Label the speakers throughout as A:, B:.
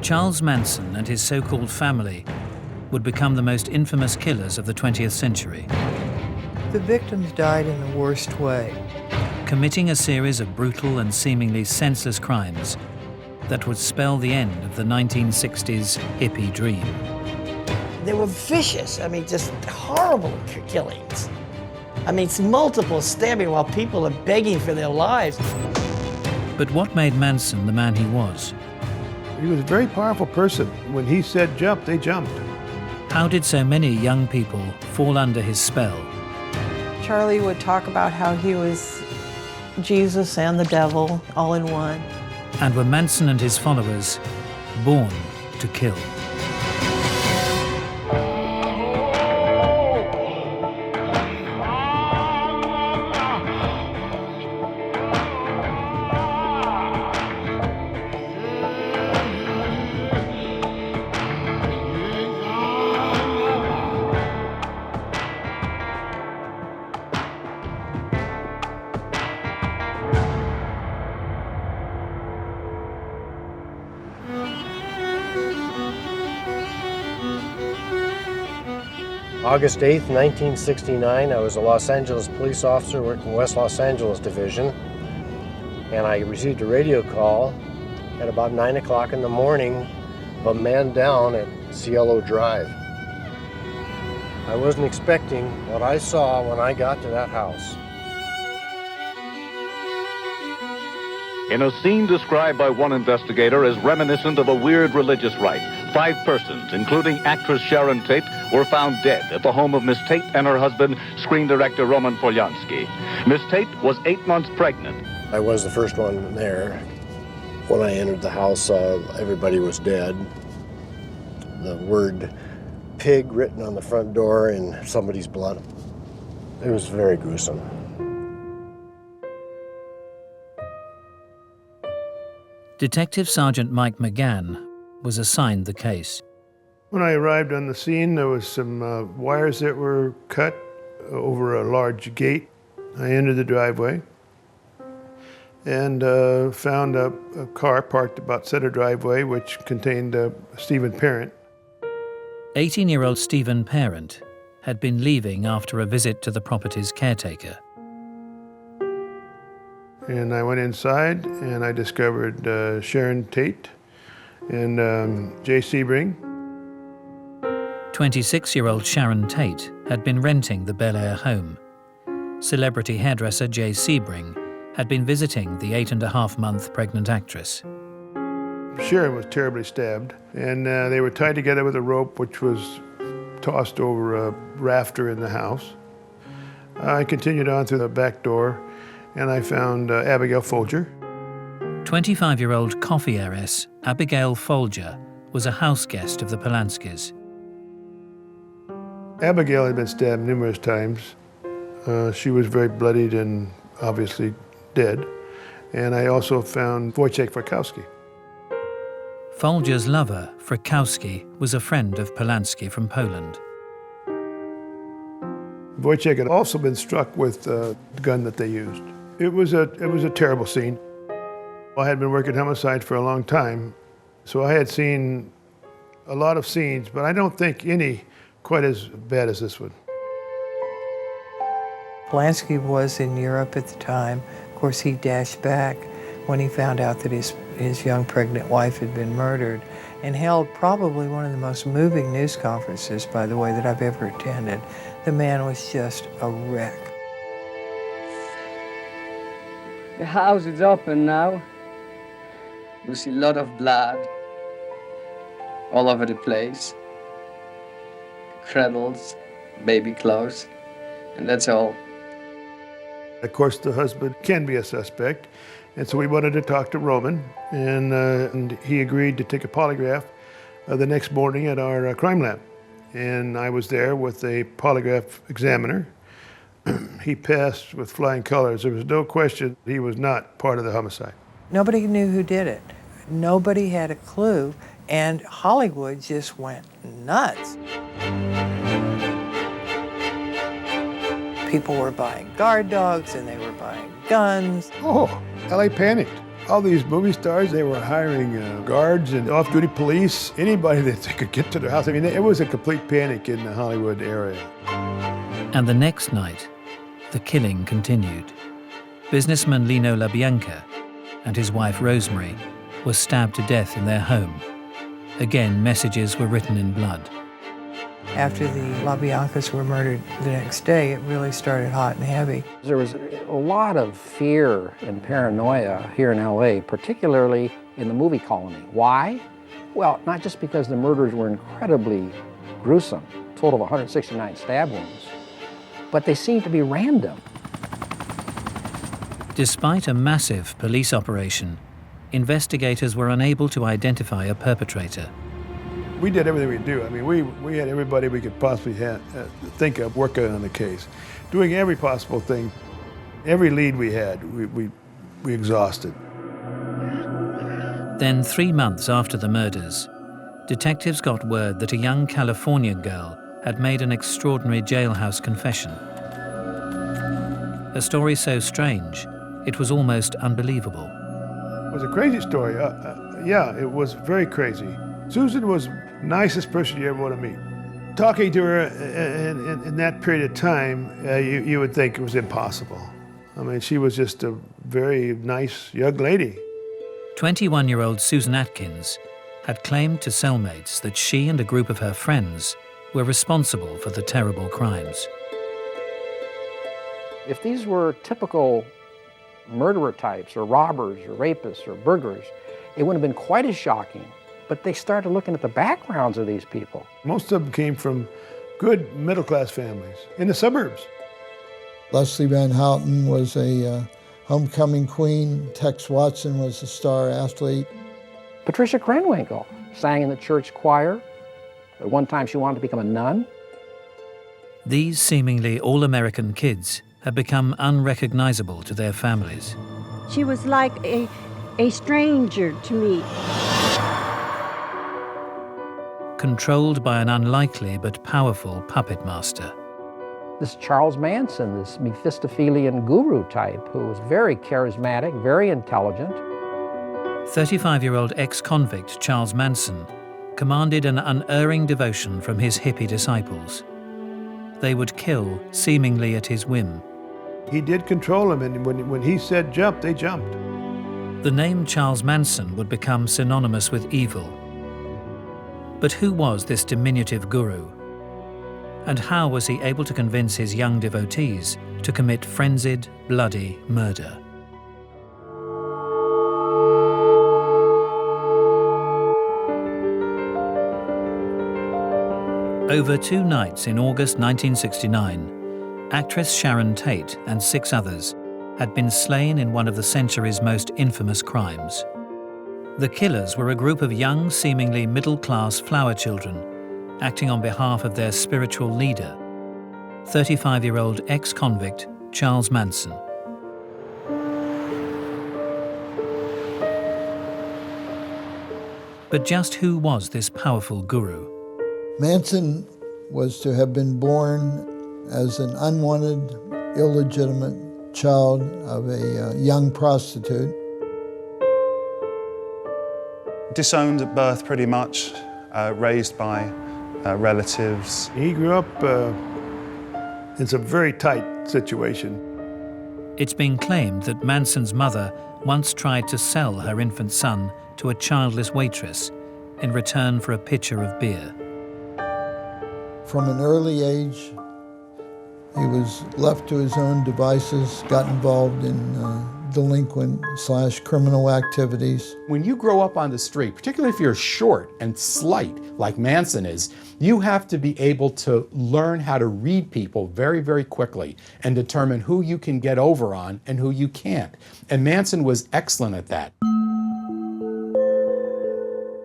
A: Charles Manson and his so-called family would become the most infamous killers of the 20th century.
B: The victims died in the worst way,
A: committing a series of brutal and seemingly senseless crimes that would spell the end of the 1960s hippie dream.
C: They were vicious, I mean, just horrible killings. I mean, it's multiple stabbing while people are begging for their lives.
A: But what made Manson the man he was?
D: He was a very powerful person. When he said jump, they jumped.
A: How did so many young people fall under his spell?
B: Charlie would talk about how he was Jesus and the devil all in one.
A: And were Manson and his followers born to kill?
E: August 8th, 1969, I was a Los Angeles police officer working West Los Angeles Division, and I received a radio call at about 9 o'clock in the morning of a man down at Cielo Drive. I wasn't expecting what I saw when I got to that house.
F: In a scene described by one investigator as reminiscent of a weird religious rite, 5 persons, including actress Sharon Tate, were found dead at the home of Miss Tate and her husband, screen director Roman Polanski. Miss Tate was 8 months pregnant.
E: I was the first one there. When I entered the house, everybody was dead. The word pig written on the front door in somebody's blood. It was very gruesome.
A: Detective Sergeant Mike McGann was assigned the case.
D: When I arrived on the scene, there was some wires that were cut over a large gate. I entered the driveway and found a car parked about center driveway, which contained Stephen Parent.
A: 18-year-old Stephen Parent had been leaving after a visit to the property's caretaker.
D: And I went inside and I discovered Sharon Tate and Jay Sebring.
A: 26-year-old Sharon Tate had been renting the Bel Air home. Celebrity hairdresser Jay Sebring had been visiting the 8.5-month pregnant actress.
D: Sharon was terribly stabbed, and they were tied together with a rope which was tossed over a rafter in the house. I continued on through the back door, and I found Abigail Folger.
A: 25-year-old coffee heiress Abigail Folger was a house guest of the Polanskis.
D: Abigail had been stabbed numerous times. She was very bloodied and obviously dead. And I also found Wojciech Frykowski.
A: Folger's lover, Frykowski, was a friend of Polanski from Poland.
D: Wojciech had also been struck with the gun that they used. It was a terrible scene. I had been working homicide for a long time, so I had seen a lot of scenes, but I don't think any quite as bad as this one.
B: Polanski was in Europe at the time. Of course, he dashed back when he found out that his young pregnant wife had been murdered, and held probably one of the most moving news conferences, by the way, that I've ever attended. The man was just a wreck.
G: The house is open now. You see a lot of blood all over the place. Cradles, baby clothes, and that's all.
D: Of course, the husband can be a suspect, and so we wanted to talk to Roman, and he agreed to take a polygraph the next morning at our crime lab. And I was there with a polygraph examiner. He passed with flying colors. There was no question he was not part of the homicide.
B: Nobody knew who did it. Nobody had a clue, and Hollywood just went nuts. People were buying guard dogs and they were buying guns.
D: Oh, LA panicked. All these movie stars, they were hiring guards and off-duty police, anybody that they could get to their house. I mean, it was a complete panic in the Hollywood area.
A: And the next night, the killing continued. Businessman Tate-LaBianca and his wife Rosemary were stabbed to death in their home. Again, messages were written in blood.
B: After the LaBiancas were murdered the next day, it really started hot and heavy.
H: There was a lot of fear and paranoia here in LA, particularly in the movie colony. Why? Well, not just because the murders were incredibly gruesome, a total of 169 stab wounds, but they seemed to be random.
A: Despite a massive police operation, investigators were unable to identify a perpetrator.
D: We did everything we could do. I mean, we had everybody we could possibly think of working on the case, doing every possible thing. Every lead we had, we exhausted.
A: Then, 3 months after the murders, detectives got word that a young Californian girl had made an extraordinary jailhouse confession. A story so strange, it was almost unbelievable.
D: It was a crazy story. Yeah, it was very crazy. Susan was the nicest person you ever want to meet. Talking to her in that period of time, you would think it was impossible. I mean, she was just a very nice young lady.
A: 21-year-old Susan Atkins had claimed to cellmates that she and a group of her friends were responsible for the terrible crimes.
H: If these were typical murderer types, or robbers, or rapists, or burglars, it wouldn't have been quite as shocking. But they started looking at the backgrounds of these people.
D: Most of them came from good middle-class families in the suburbs.
I: Leslie Van Houten was a homecoming queen. Tex Watson was a star athlete.
H: Patricia Krenwinkel sang in the church choir. At one time she wanted to become a nun.
A: These seemingly all-American kids had become unrecognizable to their families.
J: She was like a stranger to me.
A: Controlled by an unlikely but powerful puppet master.
H: This Charles Manson, this Mephistophelian guru type, who was very charismatic, very intelligent.
A: 35-year-old ex-convict Charles Manson commanded an unerring devotion from his hippie disciples. They would kill seemingly at his whim.
D: He did control them, and when he said jump, they jumped.
A: The name Charles Manson would become synonymous with evil. But who was this diminutive guru? And how was he able to convince his young devotees to commit frenzied, bloody murder? Over 2 nights in August 1969, actress Sharon Tate and 6 others had been slain in one of the century's most infamous crimes. The killers were a group of young, seemingly middle-class flower children, acting on behalf of their spiritual leader, 35-year-old ex-convict Charles Manson. But just who was this powerful guru?
I: Manson was to have been born as an unwanted, illegitimate child of a young prostitute.
K: Disowned at birth, pretty much, raised by relatives.
D: He grew up in some very tight situation.
A: It's been claimed that Manson's mother once tried to sell her infant son to a childless waitress in return for a pitcher of beer.
I: From an early age, he was left to his own devices, got involved in delinquent/criminal activities.
L: When you grow up on the street, particularly if you're short and slight, like Manson is, you have to be able to learn how to read people very, very quickly and determine who you can get over on and who you can't. And Manson was excellent at that.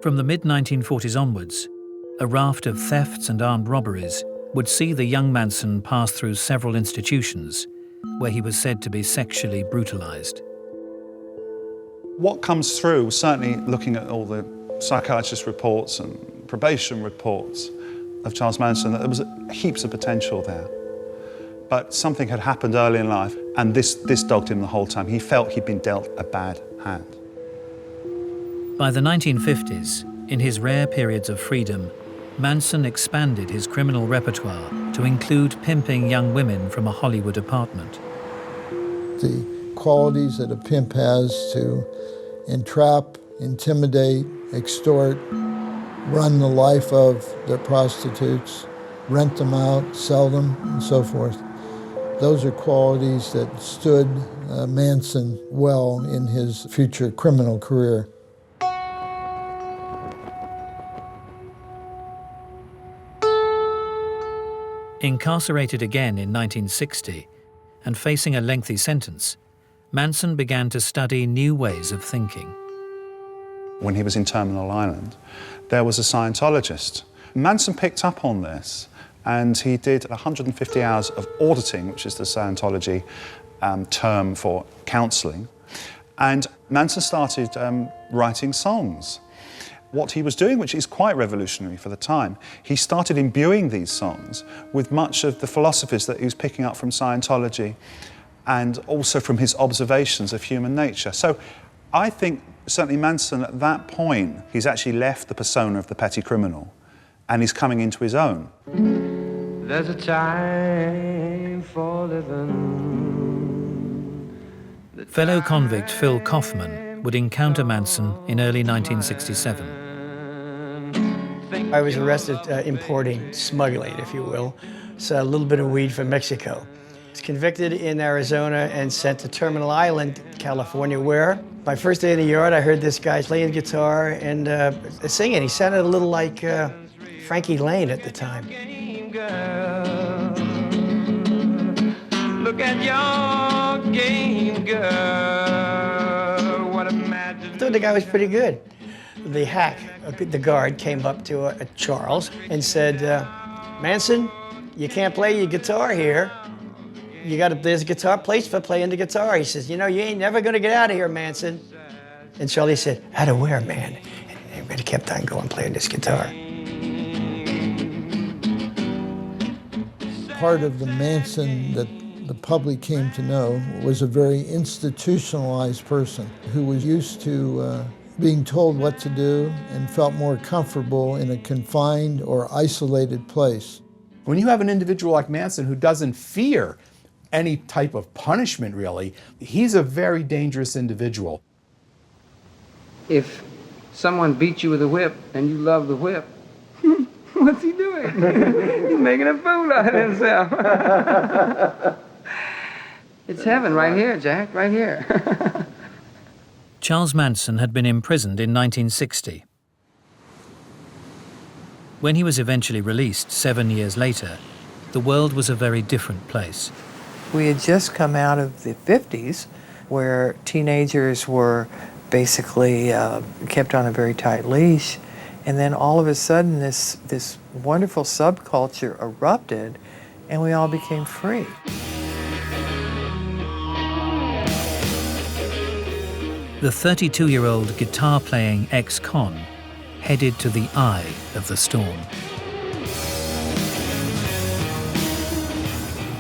A: From the mid-1940s onwards, a raft of thefts and armed robberies would see the young Manson pass through several institutions where he was said to be sexually brutalized.
K: What comes through, certainly looking at all the psychiatrist reports and probation reports of Charles Manson, that there was heaps of potential there. But something had happened early in life, and this dogged him the whole time. He felt he'd been dealt a bad hand.
A: By the 1950s, in his rare periods of freedom, Manson expanded his criminal repertoire to include pimping young women from a Hollywood apartment.
I: The qualities that a pimp has to entrap, intimidate, extort, run the life of their prostitutes, rent them out, sell them, and so forth. Those are qualities that stood Manson well in his future criminal career.
A: Incarcerated again in 1960 and facing a lengthy sentence, Manson began to study new ways of thinking.
K: When he was in Terminal Island, there was a Scientologist. Manson picked up on this, and he did 150 hours of auditing, which is the Scientology term for counselling. And Manson started writing songs. What he was doing, which is quite revolutionary for the time, he started imbuing these songs with much of the philosophies that he was picking up from Scientology and also from his observations of human nature. So I think certainly Manson, at that point, he's actually left the persona of the petty criminal and he's coming into his own.
M: There's a time for living.
A: Fellow convict Phil Kaufman would encounter Manson in early 1967.
C: I was arrested importing, smuggling, if you will, so a little bit of weed from Mexico. I was convicted in Arizona and sent to Terminal Island, California, where my first day in the yard, I heard this guy playing guitar and singing. He sounded a little like Frankie Lane at the time.
M: Look at your game, girl. What a magic.
C: I thought the guy was pretty good. The hack, the guard, came up to Charles and said, Manson, you can't play your guitar here. There's a guitar place for playing the guitar. He says, you know, you ain't never gonna get out of here, Manson. And Charlie said, out of where, man? And everybody kept on going, playing this guitar.
I: Part of the Manson that the public came to know was a very institutionalized person who was used to being told what to do and felt more comfortable in a confined or isolated place.
L: When you have an individual like Manson who doesn't fear any type of punishment, really, he's a very dangerous individual.
G: If someone beats you with a whip and you love the whip, what's he doing? He's making a fool out of himself. It's heaven right here, Jack, right here.
A: Charles Manson had been imprisoned in 1960. When he was eventually released 7 years later, the world was a very different place.
B: We had just come out of the 50s, where teenagers were basically kept on a very tight leash, and then all of a sudden this wonderful subculture erupted, and we all became free.
A: The 32-year-old guitar-playing ex-con headed to the eye of the storm.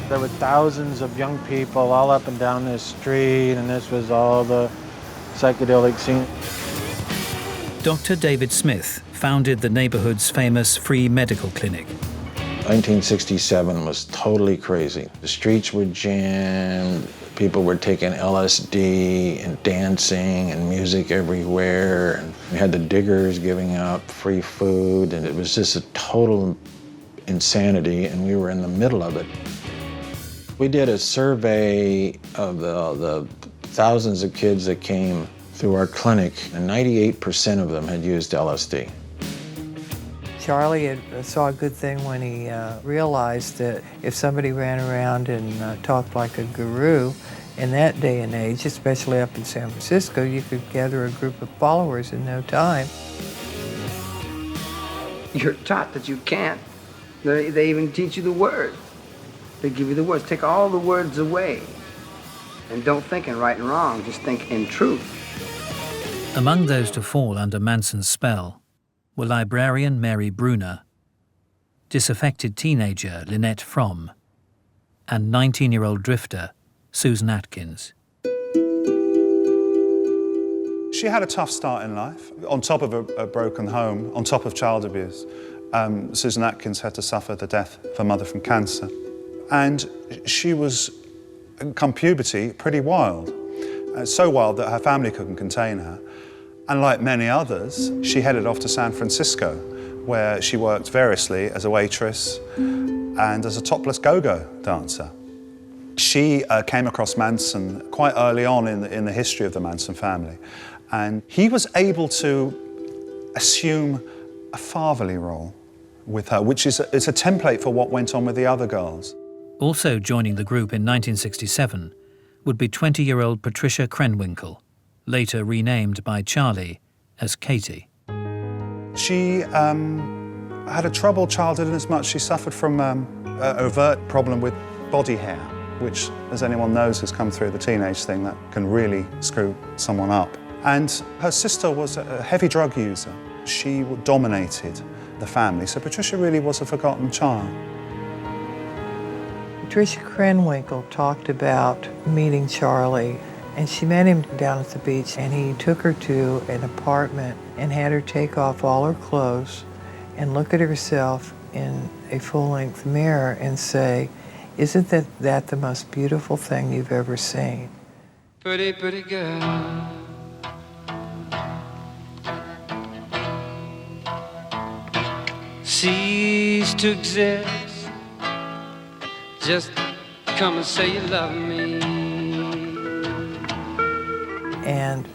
N: There were thousands of young people all up and down this street, and this was all the psychedelic scene.
A: Dr. David Smith founded the neighborhood's famous free medical clinic.
O: 1967 was totally crazy. The streets were jammed. People were taking LSD and dancing and music everywhere. And we had the diggers giving out free food, and it was just a total insanity, and we were in the middle of it. We did a survey of the thousands of kids that came through our clinic, and 98% of them had used LSD.
B: Charlie saw a good thing when he realized that if somebody ran around and talked like a guru, in that day and age, especially up in San Francisco, you could gather a group of followers in no time.
G: You're taught that you can't. They even teach you the word. They give you the words. Take all the words away. And don't think in right and wrong, just think in truth.
A: Among those to fall under Manson's spell were librarian Mary Bruner, disaffected teenager Lynette Fromm, and 19-year-old drifter Susan Atkins.
K: She had a tough start in life. On top of a broken home, on top of child abuse, Susan Atkins had to suffer the death of her mother from cancer. And she was, come puberty, pretty wild. So wild that her family couldn't contain her. And like many others, she headed off to San Francisco, where she worked variously as a waitress and as a topless go-go dancer. She came across Manson quite early on in the history of the Manson family, and he was able to assume a fatherly role with her, which is a template for what went on with the other girls.
A: Also joining the group in 1967 would be 20-year-old Patricia Krenwinkel, later renamed by Charlie as Katie.
K: She had a troubled childhood in as much she suffered from an overt problem with body hair, which, as anyone knows who's come through the teenage thing, that can really screw someone up. And her sister was a heavy drug user. She dominated the family, so Patricia really was a forgotten child.
B: Patricia Krenwinkel talked about meeting Charlie, and she met him down at the beach, and he took her to an apartment and had her take off all her clothes and look at herself in a full-length mirror and say, "Isn't that the most beautiful thing you've ever seen?"
M: Pretty, pretty girl. Cease to exist. Just come and say you love me.
B: And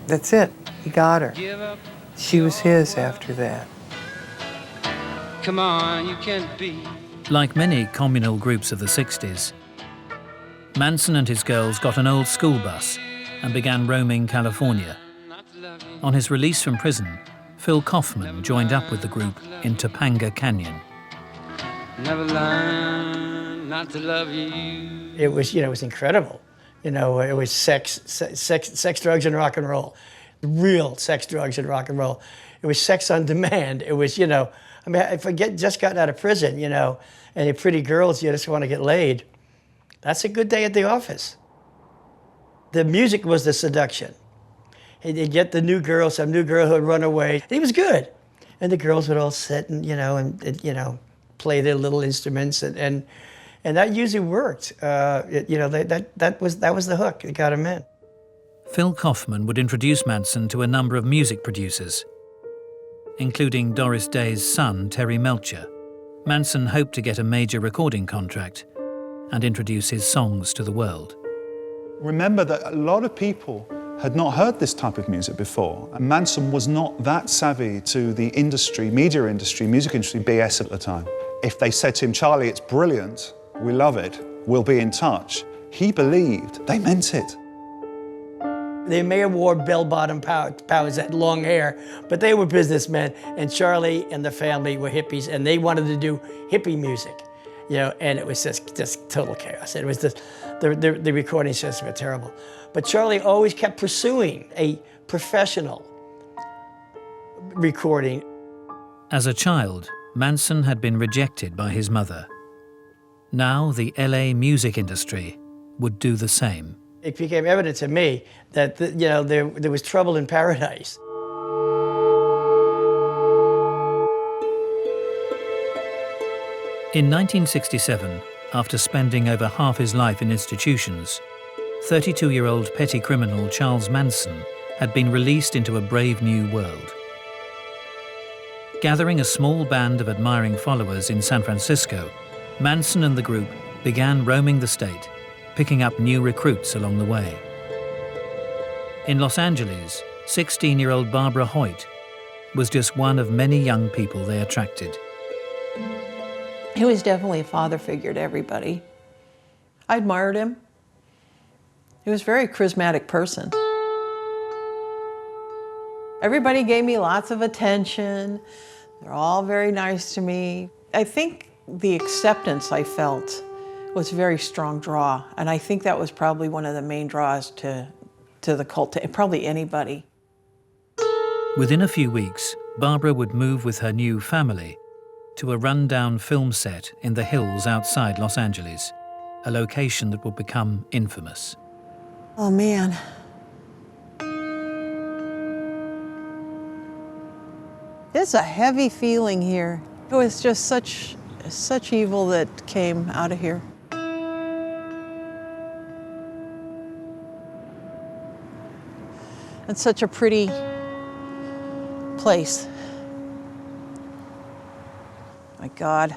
B: that's it. He got her. She was his after that.
M: Come on, you can't be.
A: Like many communal groups of the 60s, Manson and his girls got an old school bus and began roaming California. On his release from prison, Phil Kaufman joined up with the group in Topanga Canyon.
M: Never learn not to love you.
C: It was, it was incredible. It was sex, drugs, and rock and roll. Real sex, drugs, and rock and roll. It was sex on demand. It was, I mean, if I just gotten out of prison, and you're pretty girls, you just want to get laid, that's a good day at the office. The music was the seduction. You'd get the new girl, some new girl who would run away. He was good. And the girls would all sit and, play their little instruments, and that usually worked. That was the hook. It got him in.
A: Phil Kaufman would introduce Manson to a number of music producers, including Doris Day's son, Terry Melcher. Manson hoped to get a major recording contract and introduce his songs to the world.
K: Remember that a lot of people had not heard this type of music before. And Manson was not that savvy to the industry, media industry, music industry BS at the time. If they said to him, "Charlie, it's brilliant, we love it, we'll be in touch," he believed they meant it.
C: They may have wore bell-bottom powers, that long hair, but they were businessmen, and Charlie and the family were hippies, and they wanted to do hippie music, and it was just total chaos. It was the recording sessions were terrible. But Charlie always kept pursuing a professional recording.
A: As a child, Manson had been rejected by his mother. Now the LA music industry would do the same.
C: It became evident to me that there was trouble in paradise.
A: In 1967, after spending over half his life in institutions, 32-year-old petty criminal Charles Manson had been released into a brave new world. Gathering a small band of admiring followers in San Francisco, Manson and the group began roaming the state, picking up new recruits along the way. In Los Angeles, 16-year-old Barbara Hoyt was just one of many young people they attracted.
P: He was definitely a father figure to everybody. I admired him. He was a very charismatic person. Everybody gave me lots of attention. They're all very nice to me. I think the acceptance I felt was a very strong draw, and I think that was probably one of the main draws to the cult, to probably anybody.
A: Within a few weeks, Barbara would move with her new family to a rundown film set in the hills outside Los Angeles, a location that would become infamous.
P: Oh man, There's a heavy feeling here. It was just such evil that came out of here. It's such a pretty place. My God.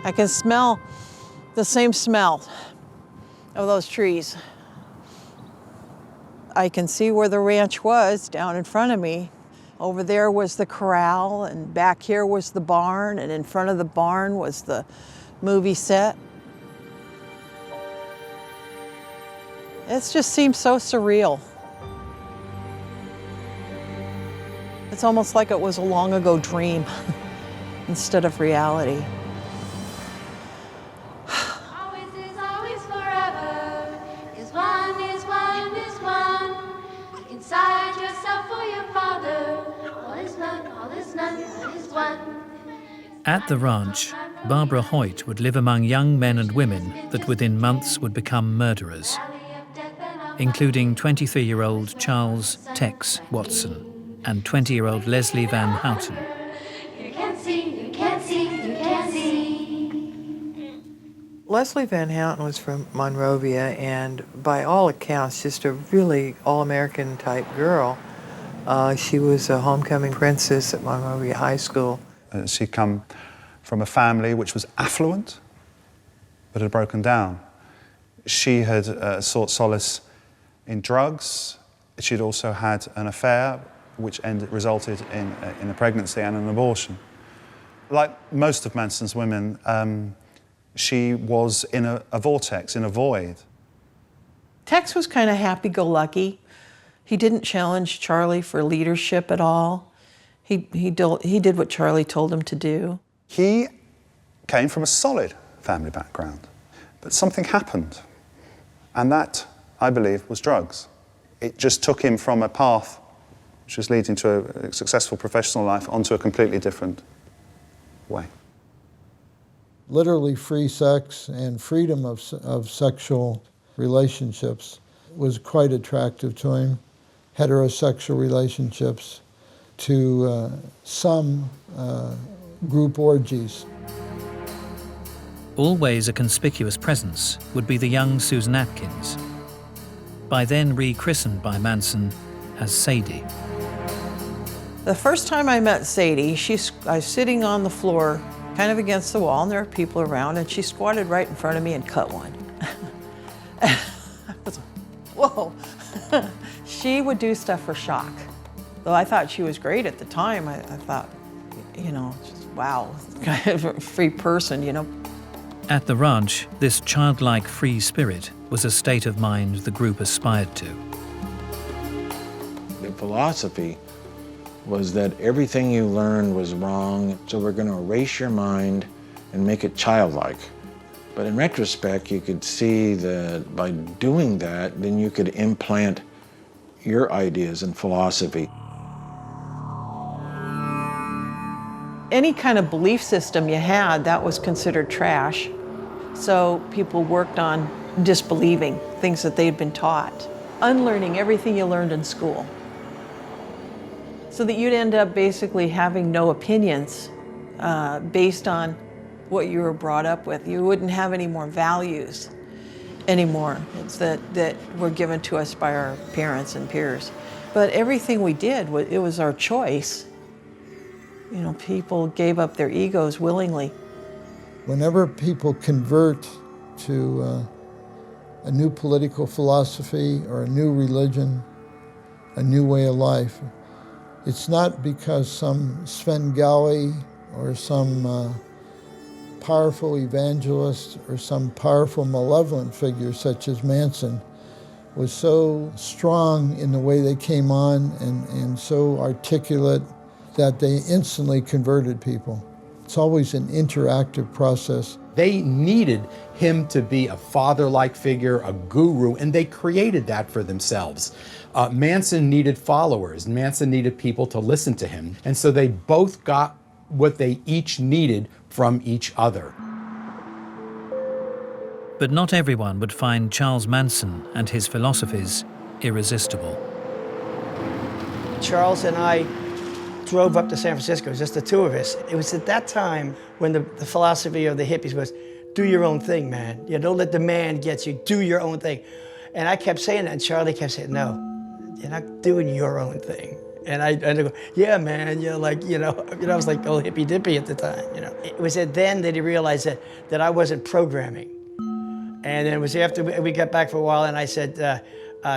P: I can smell the same smell of those trees. I can see where the ranch was down in front of me. Over there was the corral, and back here was the barn, and in front of the barn was the movie set. It just seems so surreal. It's almost like it was a long ago dream instead of reality.
Q: Always forever. Is one, is one, is one. Look inside yourself for your father. All is none, all is none, all is one.
A: At the ranch, Barbara Hoyt would live among young men and women that within months would become murderers, including 23-year-old Charles Tex Watson and 20-year-old Leslie Van Houten.
Q: You can't see, you can't see, you can't see.
B: Leslie Van Houten was from Monrovia, and by all accounts, just a really all-American type girl. She was a homecoming princess at Monrovia High School.
K: She'd come from a family which was affluent, but had broken down. She had sought solace in drugs. She'd also had an affair which resulted in a pregnancy and an abortion. Like most of Manson's women, she was in a vortex, in a void.
P: Tex was kind of happy-go-lucky. He didn't challenge Charlie for leadership at all. He did what Charlie told him to do.
K: He came from a solid family background, but something happened, and that, I believe, was drugs. It just took him from a path which was leading to a successful professional life onto a completely different way.
I: Literally free sex and freedom of sexual relationships was quite attractive to him. Heterosexual relationships to some group orgies.
A: Always a conspicuous presence would be the young Susan Atkins, by then rechristened by Manson as Sadie.
P: The first time I met Sadie, I was sitting on the floor, kind of against the wall, and there were people around, and she squatted right in front of me and cut one. I was like, whoa. She would do stuff for shock. Though I thought she was great at the time, I thought, you know, just, wow, kind of a free person, you know.
A: At the ranch, this childlike free spirit was a state of mind the group aspired to.
O: The philosophy was that everything you learned was wrong, so we're going to erase your mind and make it childlike. But in retrospect, you could see that by doing that, then you could implant your ideas and philosophy.
P: Any kind of belief system you had, that was considered trash. So people worked on disbelieving things that they'd been taught, unlearning everything you learned in school. So that you'd end up basically having no opinions based on what you were brought up with. You wouldn't have any more values anymore. It's that were given to us by our parents and peers. But everything we did, it was our choice. You know, people gave up their egos willingly.
I: Whenever people convert to a new political philosophy or a new religion, a new way of life, it's not because some Svengali or some powerful evangelist or some powerful malevolent figure such as Manson was so strong in the way they came on and so articulate that they instantly converted people. It's always an interactive process.
L: They needed him to be a father-like figure, a guru, and they created that for themselves. Manson needed followers. Manson needed people to listen to him. And so they both got what they each needed from each other.
A: But not everyone would find Charles Manson and his philosophies irresistible.
C: Charles and I drove up to San Francisco, it was just the two of us. It was at that time when the philosophy of the hippies was, do your own thing, man. You know, don't let the man get you, do your own thing. And I kept saying that, and Charlie kept saying, no, you're not doing your own thing. And I go, yeah, man, I was like old hippy dippy at the time, you know. It was then that he realized that I wasn't programming. And it was after we got back for a while, and I said,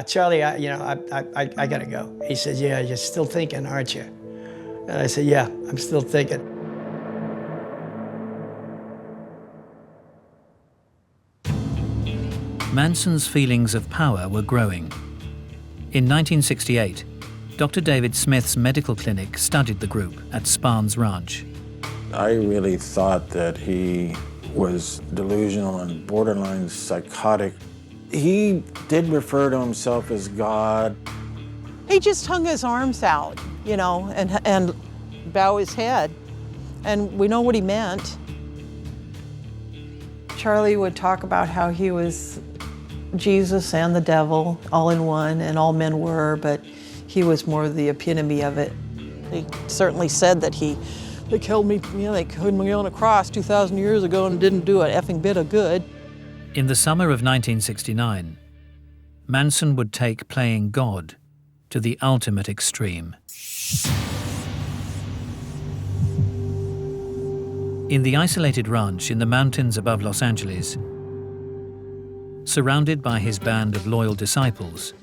C: Charlie, I gotta go. He said, yeah, you're still thinking, aren't you? And I said, yeah, I'm still thinking.
A: Manson's feelings of power were growing. In 1968, Dr. David Smith's medical clinic studied the group at Spahn's Ranch.
O: I really thought that he was delusional and borderline psychotic. He did refer to himself as God.
P: He just hung his arms out, you know, and bow his head. And we know what he meant. Charlie would talk about how he was Jesus and the devil all in one, and all men were, but he was more the epitome of it. He certainly said that they killed me, you know, they put me on a cross 2,000 years ago and didn't do an effing bit of good.
A: In the summer of 1969, Manson would take playing God to the ultimate extreme. In the isolated ranch in the mountains above Los Angeles, surrounded by his band of loyal disciples,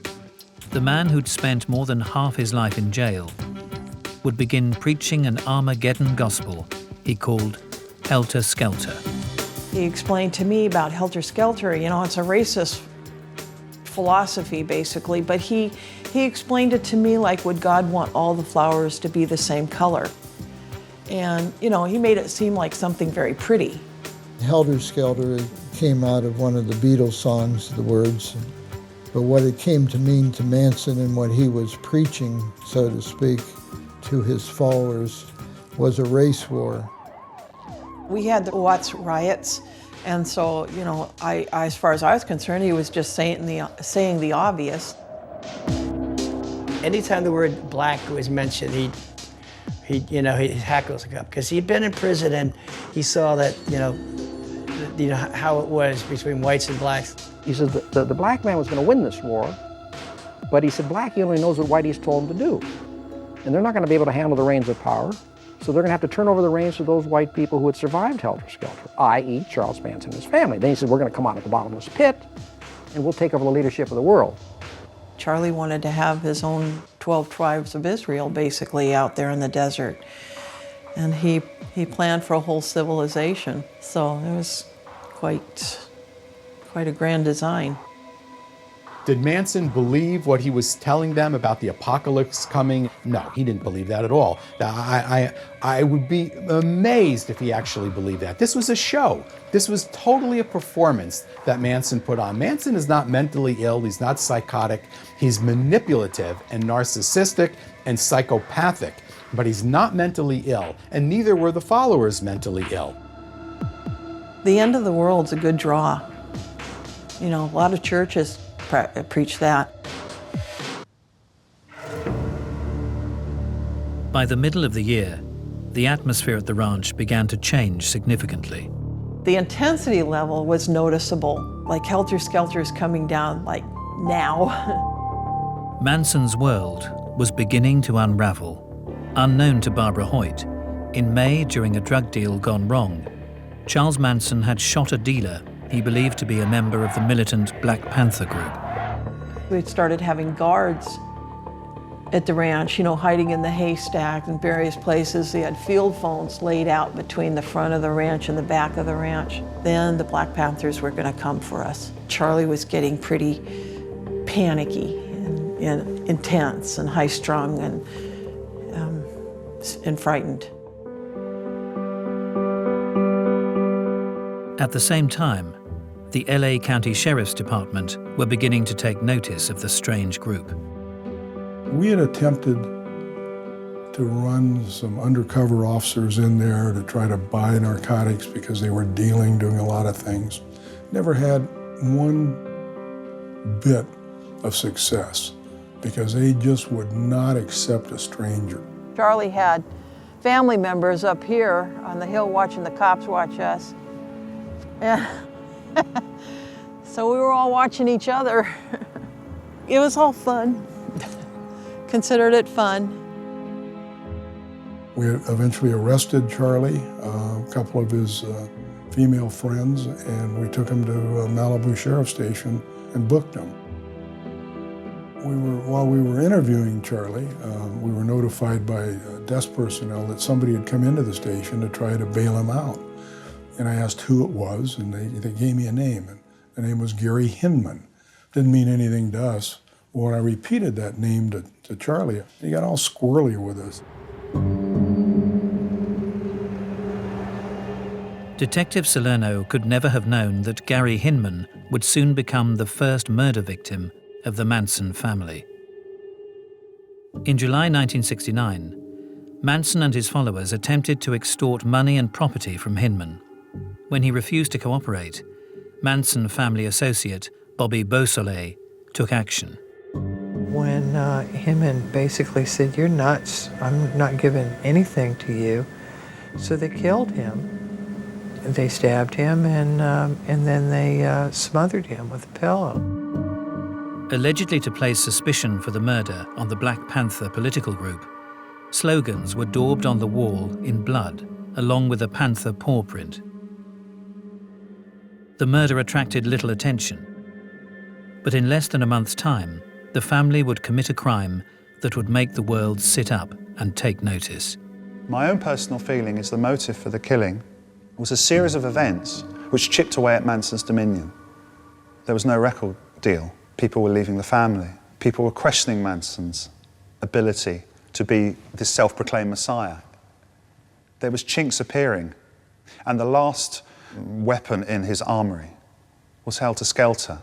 A: the man who'd spent more than half his life in jail would begin preaching an Armageddon gospel he called Helter, Skelter.
P: He explained to me about Helter, Skelter. You know, it's a racist philosophy, basically, but he explained it to me like, would God want all the flowers to be the same color? And, you know, he made it seem like something very pretty.
I: Helter Skelter came out of one of the Beatles songs, the words. But what it came to mean to Manson and what he was preaching, so to speak, to his followers was a race war.
P: We had the Watts riots, and so, you know, as far as I was concerned, he was just saying the obvious.
C: Anytime the word black was mentioned, his hackles would go up, because he'd been in prison and he saw that, how it was between whites and blacks.
H: He says the black man was going to win this war, but he said black, he only knows what whitey's told him to do. And they're not going to be able to handle the reins of power, so they're going to have to turn over the reins to those white people who had survived Helter Skelter, i.e. Charles Manson and his family. Then he said, we're going to come out of the bottomless pit, and we'll take over the leadership of the world.
P: Charlie wanted to have his own 12 tribes of Israel, basically, out there in the desert. And he planned for a whole civilization, so it was quite a grand design.
L: Did Manson believe what he was telling them about the apocalypse coming? No, he didn't believe that at all. I would be amazed if he actually believed that. This was a show. This was totally a performance that Manson put on. Manson is not mentally ill. He's not psychotic. He's manipulative and narcissistic and psychopathic, but he's not mentally ill, and neither were the followers mentally ill.
P: The end of the world's a good draw. You know, a lot of churches preach that.
A: By the middle of the year, the atmosphere at the ranch began to change significantly.
P: The intensity level was noticeable, like Helter Skelter is coming down, like now.
A: Manson's world was beginning to unravel. Unknown to Barbara Hoyt, in May, during a drug deal gone wrong, Charles Manson had shot a dealer he believed to be a member of the militant Black Panther group.
P: We started having guards at the ranch, you know, hiding in the haystack in various places. They had field phones laid out between the front of the ranch and the back of the ranch. Then the Black Panthers were going to come for us. Charlie was getting pretty panicky and intense and high-strung and frightened.
A: At the same time, the LA County Sheriff's Department were beginning to take notice of the strange group.
R: We had attempted to run some undercover officers in there to try to buy narcotics because they were doing a lot of things. Never had one bit of success because they just would not accept a stranger.
P: Charlie had family members up here on the hill watching the cops watch us. Yeah. So we were all watching each other. It was all fun. Considered it fun.
R: We eventually arrested Charlie, a couple of his female friends, and we took him to Malibu Sheriff Station and booked him. While we were interviewing Charlie, we were notified by desk personnel that somebody had come into the station to try to bail him out. And I asked who it was, and they gave me a name. And the name was Gary Hinman. Didn't mean anything to us. When I repeated that name to Charlie, he got all squirrely with us.
A: Detective Salerno could never have known that Gary Hinman would soon become the first murder victim of the Manson family. In July 1969, Manson and his followers attempted to extort money and property from Hinman. When he refused to cooperate, Manson family associate Bobby Beausoleil took action.
B: When Hinman basically said, "You're nuts, I'm not giving anything to you," so they killed him. They stabbed him and then they smothered him with a pillow.
A: Allegedly to place suspicion for the murder on the Black Panther political group, slogans were daubed on the wall in blood, along with a panther paw print. The murder attracted little attention, but in less than a month's time, the family would commit a crime that would make the world sit up and take notice.
K: My own personal feeling is the motive for the killing was a series of events which chipped away at Manson's dominion. There was no record deal. People were leaving the family. People were questioning Manson's ability to be this self-proclaimed messiah. There was chinks appearing, and the last weapon in his armory was Helter, Skelter.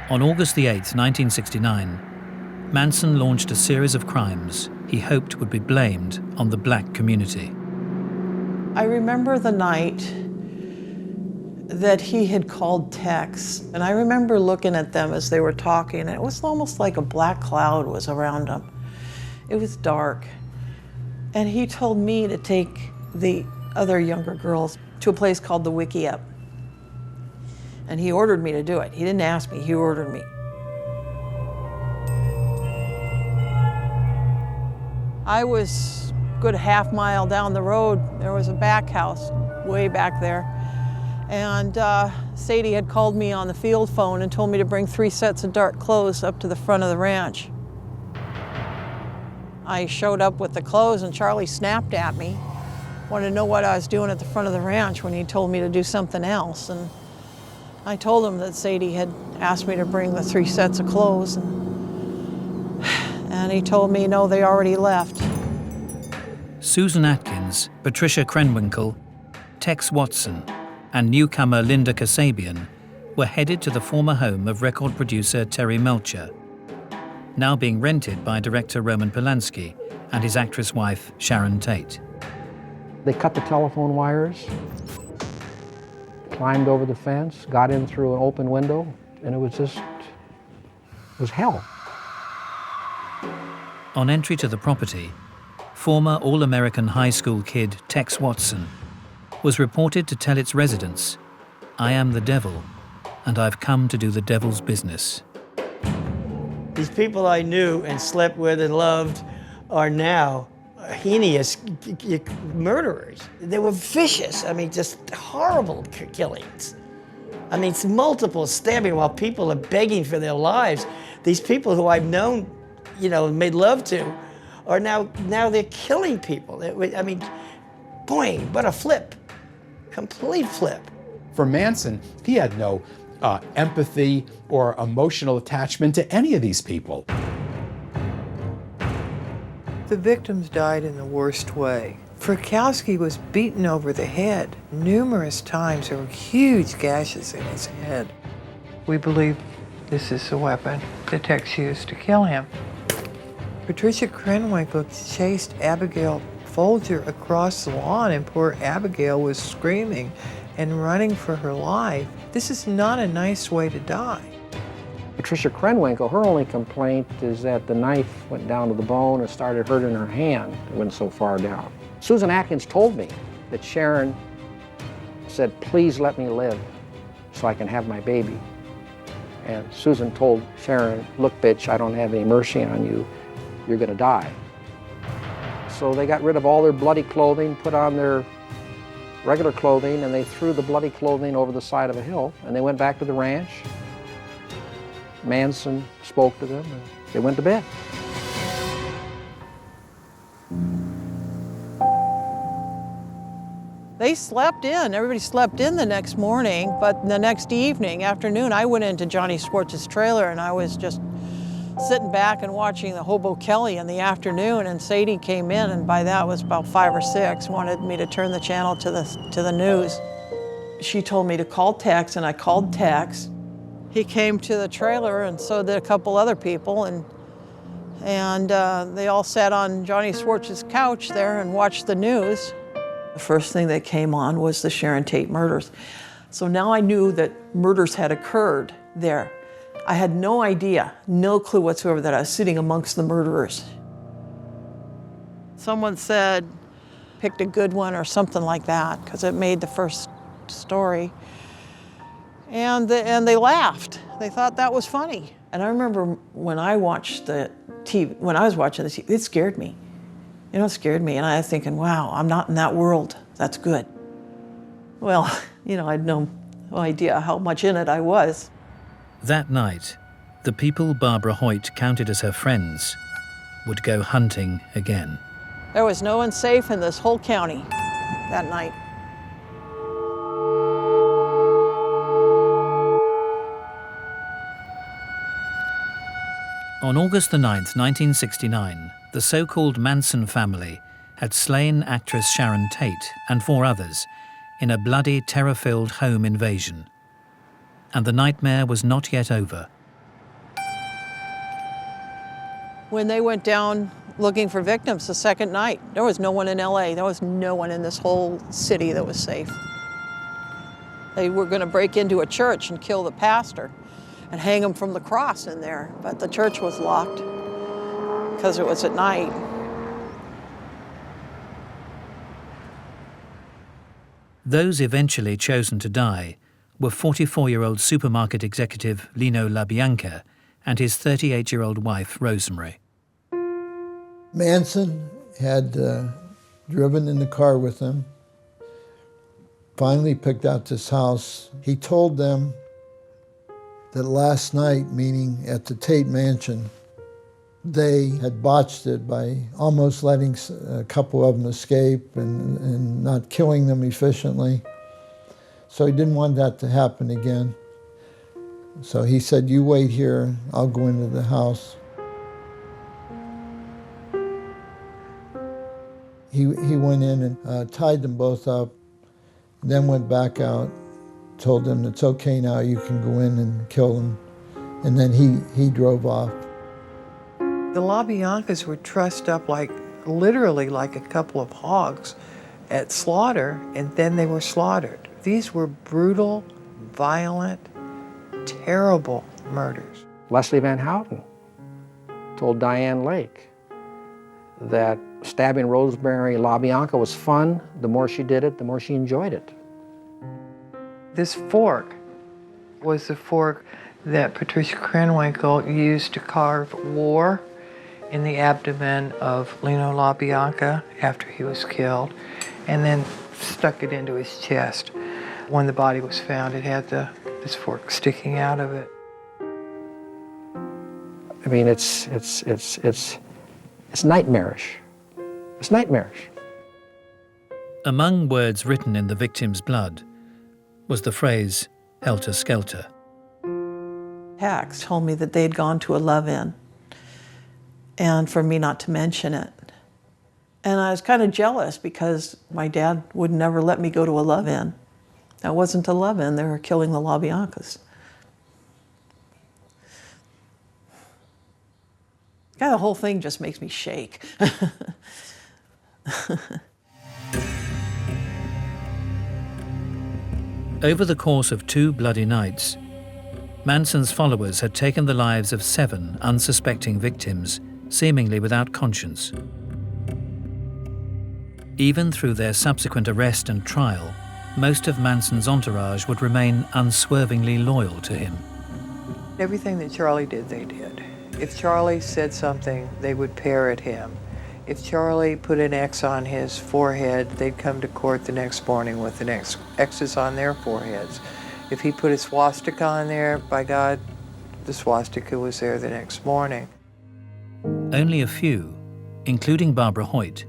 A: On August the 8th, 1969, Manson launched a series of crimes he hoped would be blamed on the black community.
P: I remember the night that he had called Tex, and I remember looking at them as they were talking, and it was almost like a black cloud was around them. It was dark. And he told me to take the other younger girls to a place called the Wiki Up. And he ordered me to do it. He didn't ask me, he ordered me. I was a good half mile down the road. There was a back house way back there. And Sadie had called me on the field phone and told me to bring 3 sets of dark clothes up to the front of the ranch. I showed up with the clothes and Charlie snapped at me, wanted to know what I was doing at the front of the ranch when he told me to do something else. And I told him that Sadie had asked me to bring the 3 sets of clothes. And he told me, no, they already left.
A: Susan Atkins, Patricia Krenwinkel, Tex Watson, and newcomer Linda Kasabian were headed to the former home of record producer Terry Melcher, now being rented by director Roman Polanski and his actress wife Sharon Tate.
H: They cut the telephone wires, climbed over the fence, got in through an open window, and it was hell.
A: On entry to the property, former All-American high school kid Tex Watson was reported to tell its residents, "I am the devil, and I've come to do the devil's business."
C: These people I knew and slept with and loved are now heinous murderers. They were vicious, I mean, just horrible killings. I mean, it's multiple stabbing while people are begging for their lives. These people who I've known, you know, made love to, are now they're killing people. I mean, boy, what a flip. Complete flip.
L: For Manson, he had no empathy or emotional attachment to any of these people.
B: The victims died in the worst way. Frykowski was beaten over the head numerous times. There were huge gashes in his head. We believe this is the weapon that Tex used to kill him. Patricia Krenwinkel chased Abigail Folger across the lawn, and poor Abigail was screaming and running for her life. This is not a nice way to die.
H: Patricia Krenwinkel, her only complaint is that the knife went down to the bone and started hurting her hand. It went so far down. Susan Atkins told me that Sharon said, "Please let me live so I can have my baby." And Susan told Sharon, "Look, bitch, I don't have any mercy on you. You're gonna die." So they got rid of all their bloody clothing, put on their regular clothing, and they threw the bloody clothing over the side of a hill, and they went back to the ranch. Manson spoke to them, and they went to bed.
P: They slept in. Everybody slept in the next morning, but the next afternoon, I went into Johnny Schwartz's trailer and I was just sitting back and watching the Hobo Kelly in the afternoon, and Sadie came in, and by that was about 5 or 6, wanted me to turn the channel to the news. She told me to call Tex, and I called Tex. He came to the trailer, and so did a couple other people, and they all sat on Johnny Schwartz's couch there and watched the news. The first thing that came on was the Sharon Tate murders. So now I knew that murders had occurred there. I had no idea, no clue whatsoever that I was sitting amongst the murderers. Someone said, picked a good one or something like that, because it made the first story. And they laughed. They thought that was funny. And I remember when I watched the TV, when I was watching the TV, it scared me. You know, it scared me, and I was thinking, wow, I'm not in that world. That's good. Well, you know, I had no idea how much in it I was.
A: That night, the people Barbara Hoyt counted as her friends would go hunting again.
P: There was no one safe in this whole county that night.
A: On August the 9th, 1969, the so-called Manson family had slain actress Sharon Tate and 4 others in a bloody, terror-filled home invasion. And the nightmare was not yet over.
P: When they went down looking for victims the second night, there was no one in LA. There was no one in this whole city that was safe. They were going to break into a church and kill the pastor and hang him from the cross in there, but the church was locked because it was at night.
A: Those eventually chosen to die were 44-year-old supermarket executive Lino LaBianca and his 38-year-old wife, Rosemary.
I: Manson had driven in the car with them, finally picked out this house. He told them that last night, meaning at the Tate mansion, they had botched it by almost letting a couple of them escape and not killing them efficiently. So he didn't want that to happen again. So he said, "You wait here, I'll go into the house." He went in and tied them both up, then went back out, told them it's okay now, you can go in and kill them. And then he drove off.
B: The LaBiancas were trussed up literally like a couple of hogs at slaughter, and then they were slaughtered. These were brutal, violent, terrible murders.
H: Leslie Van Houten told Diane Lake that stabbing Rosemary LaBianca was fun. The more she did it, the more she enjoyed it.
B: This fork was the fork that Patricia Krenwinkel used to carve war in the abdomen of Lino LaBianca after he was killed, and then stuck it into his chest. When the body was found, it had this fork sticking out of it.
H: I mean, it's nightmarish. It's nightmarish.
A: Among words written in the victim's blood was the phrase, Helter, Skelter.
P: Tex told me that they had gone to a love-in, and for me not to mention it. And I was kind of jealous because my dad would never let me go to a love-in. That wasn't a love-in, they were killing the LaBiancas. Yeah, the whole thing just makes me shake.
A: Over the course of 2 bloody nights, Manson's followers had taken the lives of 7 unsuspecting victims, seemingly without conscience. Even through their subsequent arrest and trial, most of Manson's entourage would remain unswervingly loyal to him.
B: Everything that Charlie did, they did. If Charlie said something, they would parrot him. If Charlie put an X on his forehead, they'd come to court the next morning with an X's on their foreheads. If he put a swastika on there, by God, the swastika was there the next morning.
A: Only a few, including Barbara Hoyt,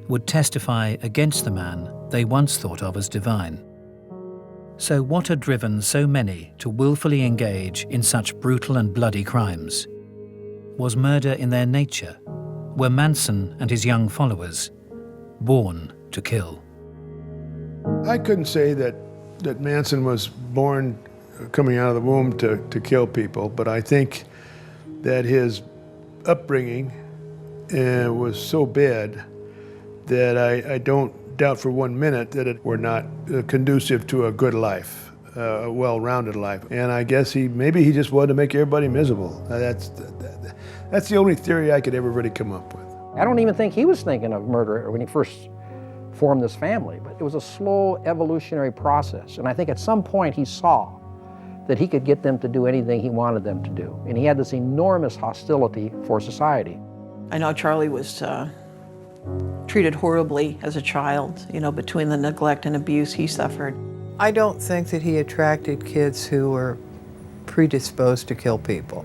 A: would testify against the man they once thought of as divine. So what had driven so many to willfully engage in such brutal and bloody crimes? Was murder in their nature? Were Manson and his young followers born to kill?
D: I couldn't say that Manson was born coming out of the womb to kill people, but I think that his upbringing was so bad that I don't doubt for 1 minute that it were not conducive to a good life, a well-rounded life. And I guess maybe he just wanted to make everybody miserable. That's the only theory I could ever really come up with.
H: I don't even think he was thinking of murder when he first formed this family, but it was a slow evolutionary process. And I think at some point he saw that he could get them to do anything he wanted them to do. And he had this enormous hostility for society.
P: I know Charlie was treated horribly as a child, you know, between the neglect and abuse he suffered.
B: I don't think that he attracted kids who were predisposed to kill people.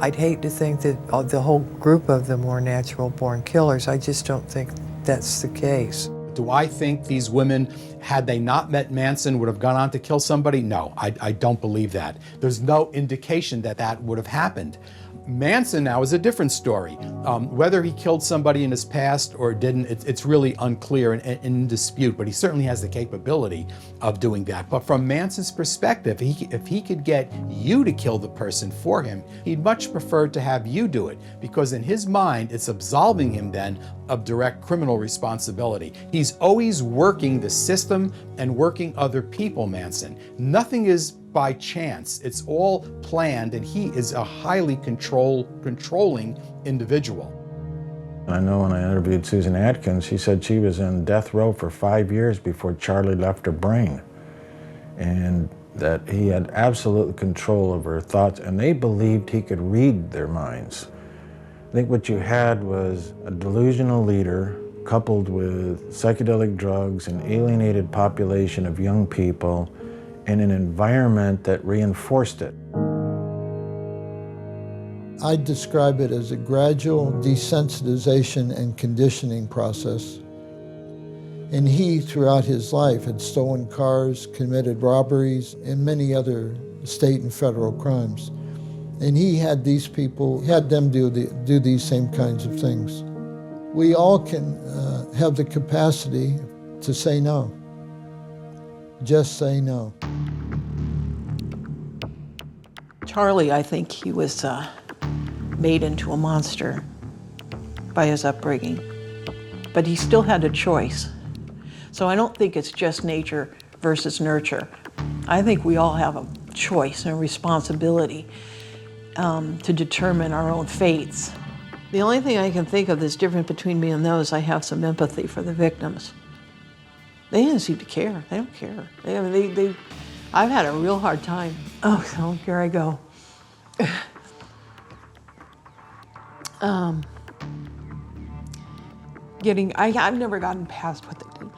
B: I'd hate to think that the whole group of them were natural-born killers. I just don't think that's the case.
L: Do I think these women, had they not met Manson, would have gone on to kill somebody? No, I don't believe that. There's no indication that that would have happened. Manson now is a different story. Whether he killed somebody in his past or didn't, it's really unclear and in dispute, but he certainly has the capability of doing that. But from Manson's perspective, if he could get you to kill the person for him, he'd much prefer to have you do it, because in his mind, it's absolving him then of direct criminal responsibility. He's always working the system and working other people, Manson. Nothing is by chance. It's all planned, and he is a highly controlling individual.
O: I know when I interviewed Susan Atkins, she said she was in death row for 5 years before Charlie left her brain, and that he had absolute control over her thoughts, and they believed he could read their minds. I think what you had was a delusional leader coupled with psychedelic drugs, an alienated population of young people, and an environment that reinforced it.
I: I describe it as a gradual desensitization and conditioning process. And he, throughout his life, had stolen cars, committed robberies, and many other state and federal crimes. And he had these people, had them do these same kinds of things. We all can have the capacity to say no. Just say no.
P: Charlie, I think he was made into a monster by his upbringing, but he still had a choice. So I don't think it's just nature versus nurture. I think we all have a choice and a responsibility to determine our own fates. The only thing I can think of that's different between me and those, I have some empathy for the victims. They didn't seem to care. They don't care. I've had a real hard time. Oh, here I go. I've never gotten past what they did.